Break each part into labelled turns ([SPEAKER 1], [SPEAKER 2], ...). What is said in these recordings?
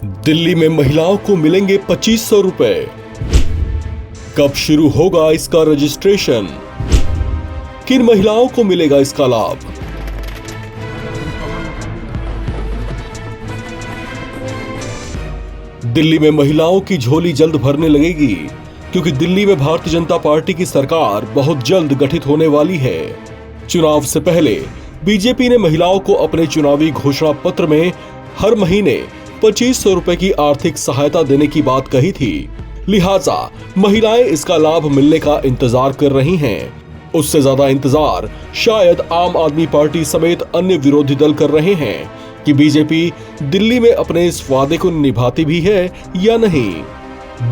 [SPEAKER 1] दिल्ली में महिलाओं को मिलेंगे 2500 रुपए। कब शुरू होगा इसका रजिस्ट्रेशन? किन महिलाओं को मिलेगा इसका लाभ? दिल्ली में महिलाओं की झोली जल्द भरने लगेगी, क्योंकि दिल्ली में भारतीय जनता पार्टी की सरकार बहुत जल्द गठित होने वाली है। चुनाव से पहले बीजेपी ने महिलाओं को अपने चुनावी घोषणा पत्र में हर महीने 2500 रुपए की आर्थिक सहायता देने की बात कही थी। लिहाजा महिलाएं इसका लाभ मिलने का इंतजार कर रही हैं। उससे ज्यादा इंतजार शायद आम आदमी पार्टी समेत अन्य विरोधी दल कर रहे हैं कि बीजेपी दिल्ली में अपने इस वादे को निभाती भी है या नहीं।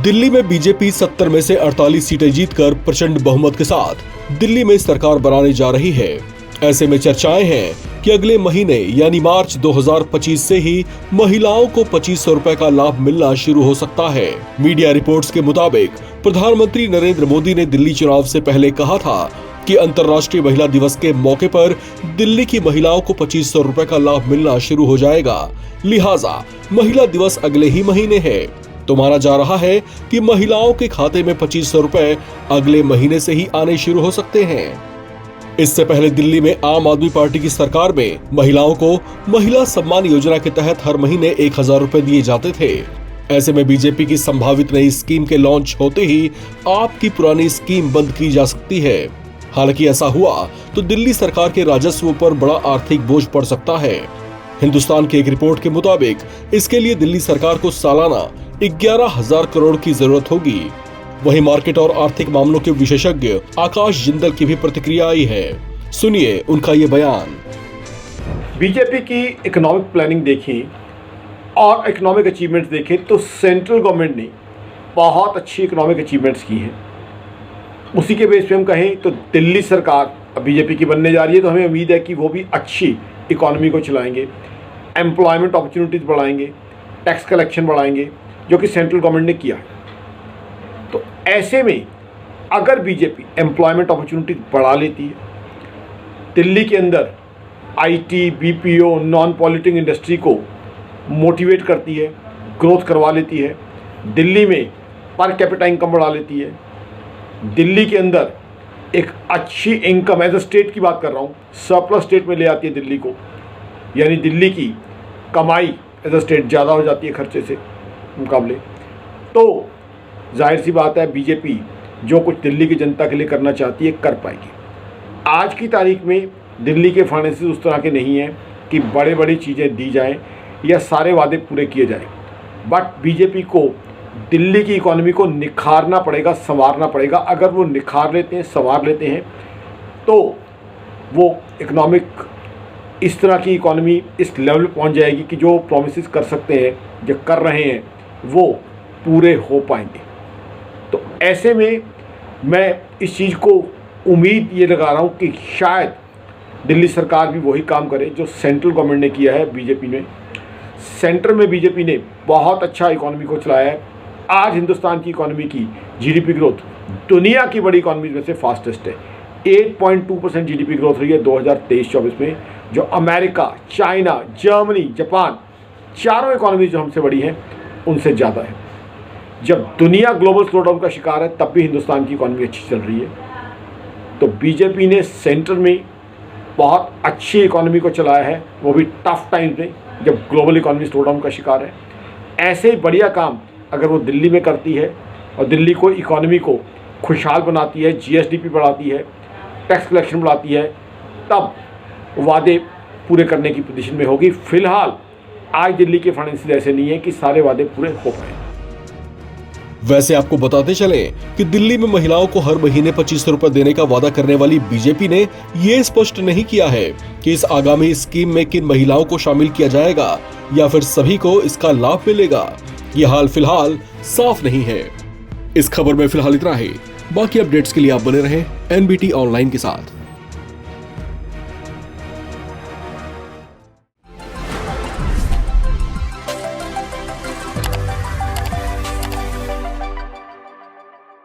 [SPEAKER 1] दिल्ली में बीजेपी 70 में से 48 सीटें जीतकर प्रचंड बहुमत के साथ दिल्ली में सरकार बनाने जा रही है। ऐसे में चर्चाएं हैं कि अगले महीने यानी मार्च 2025 से ही महिलाओं को 2500 रुपए का लाभ मिलना शुरू हो सकता है। मीडिया रिपोर्ट्स के मुताबिक प्रधानमंत्री नरेंद्र मोदी ने दिल्ली चुनाव से पहले कहा था कि अंतर्राष्ट्रीय महिला दिवस के मौके पर दिल्ली की महिलाओं को 2500 रुपए का लाभ मिलना शुरू हो जाएगा। लिहाजा महिला दिवस अगले ही महीने है, तो माना जा रहा है कि महिलाओं के खाते में 2500 रुपए अगले महीने से ही आने शुरू हो सकते हैं। इससे पहले दिल्ली में आम आदमी पार्टी की सरकार में महिलाओं को महिला सम्मान योजना के तहत हर महीने 1000 रुपए दिए जाते थे। ऐसे में बीजेपी की संभावित नई स्कीम के लॉन्च होते ही आपकी पुरानी स्कीम बंद की जा सकती है। हालांकि ऐसा हुआ तो दिल्ली सरकार के राजस्व पर बड़ा आर्थिक बोझ पड़ सकता है। हिंदुस्तान की एक रिपोर्ट के मुताबिक इसके लिए दिल्ली सरकार को सालाना 11,000 करोड़ की जरूरत होगी। वहीं मार्केट और आर्थिक मामलों के विशेषज्ञ आकाश जिंदल की भी प्रतिक्रिया आई है। सुनिए उनका ये बयान।
[SPEAKER 2] बीजेपी की इकोनॉमिक प्लानिंग देखें और इकोनॉमिक अचीवमेंट्स देखें तो सेंट्रल गवर्नमेंट ने बहुत अच्छी इकोनॉमिक अचीवमेंट्स की हैं। उसी के बेस पे हम कहें तो दिल्ली सरकार अब बीजेपी की बनने जा रही है, तो हमें उम्मीद है कि वो भी अच्छी इकोनॉमी को चलाएंगे, एम्प्लॉयमेंट अपॉर्चुनिटीज़ बढ़ाएंगे, टैक्स कलेक्शन बढ़ाएंगे, जो कि सेंट्रल गवर्नमेंट ने किया है। तो ऐसे में अगर बीजेपी एम्प्लॉयमेंट अपॉर्चुनिटीज बढ़ा लेती है, दिल्ली के अंदर आईटी, बीपीओ, नॉन पॉलिटिंग इंडस्ट्री को मोटिवेट करती है, ग्रोथ करवा लेती है, दिल्ली में पर कैपिटा इनकम बढ़ा लेती है, दिल्ली के अंदर एक अच्छी इनकम एज अ स्टेट की बात कर रहा हूँ, सरप्लस स्टेट में ले आती है दिल्ली को, यानी दिल्ली की कमाई एज अ स्टेट ज़्यादा हो जाती है खर्चे से मुकाबले, तो जाहिर सी बात है बीजेपी जो कुछ दिल्ली की जनता के लिए करना चाहती है कर पाएगी। आज की तारीख में दिल्ली के फाइनेंसेस उस तरह के नहीं हैं कि बड़े बड़ी चीज़ें दी जाएं या सारे वादे पूरे किए जाएं, बट बीजेपी को दिल्ली की इकोनॉमी को निखारना पड़ेगा, संवारना पड़ेगा। अगर वो निखार लेते हैं, संवार लेते हैं, तो वो इकोनॉमिक इस तरह की इकोनॉमी इस लेवल पर पहुँच जाएगी कि जो प्रॉमिसेस कर सकते हैं, जो कर रहे हैं, वो पूरे हो पाएंगे। तो ऐसे में मैं इस चीज़ को उम्मीद ये लगा रहा हूँ कि शायद दिल्ली सरकार भी वही काम करे जो सेंट्रल गवर्नमेंट ने किया है। बीजेपी ने सेंटर में बीजेपी ने बहुत अच्छा इकोनॉमी को चलाया है। आज हिंदुस्तान की इकोनॉमी की जीडीपी ग्रोथ दुनिया की बड़ी इकोनॉमी में से फास्टेस्ट है। 8.2% जीडीपी ग्रोथ रही है 2023-24 में, जो अमेरिका, चाइना, जर्मनी, जापान चारों इकोनॉमी जो हमसे बड़ी हैं उनसे ज़्यादा है। जब दुनिया ग्लोबल स्लोडाउन का शिकार है तब भी हिंदुस्तान की इकोनॉमी अच्छी चल रही है। तो बीजेपी ने सेंटर में बहुत अच्छी इकोनॉमी को चलाया है, वो भी टफ टाइम्स में जब ग्लोबल इकोनॉमी स्लोडाउन का शिकार है। ऐसे ही बढ़िया काम अगर वो दिल्ली में करती है और दिल्ली को इकोनॉमी को खुशहाल बनाती है, जीएसडीपी बढ़ाती है, टैक्स कलेक्शन बढ़ाती है, तब वादे पूरे करने की पोजीशन में होगी। फिलहाल आज दिल्ली के फाइनेंशियल ऐसे नहीं है कि सारे वादे पूरे हो पाए।
[SPEAKER 1] वैसे आपको बताते चले कि दिल्ली में महिलाओं को हर महीने 2500 रुपए देने का वादा करने वाली बीजेपी ने ये स्पष्ट नहीं किया है कि इस आगामी स्कीम में किन महिलाओं को शामिल किया जाएगा या फिर सभी को इसका लाभ मिलेगा। ये हाल फिलहाल साफ नहीं है। इस खबर में फिलहाल इतना ही। बाकी अपडेट्स के लिए आप बने रहें एनबीटी ऑनलाइन के साथ।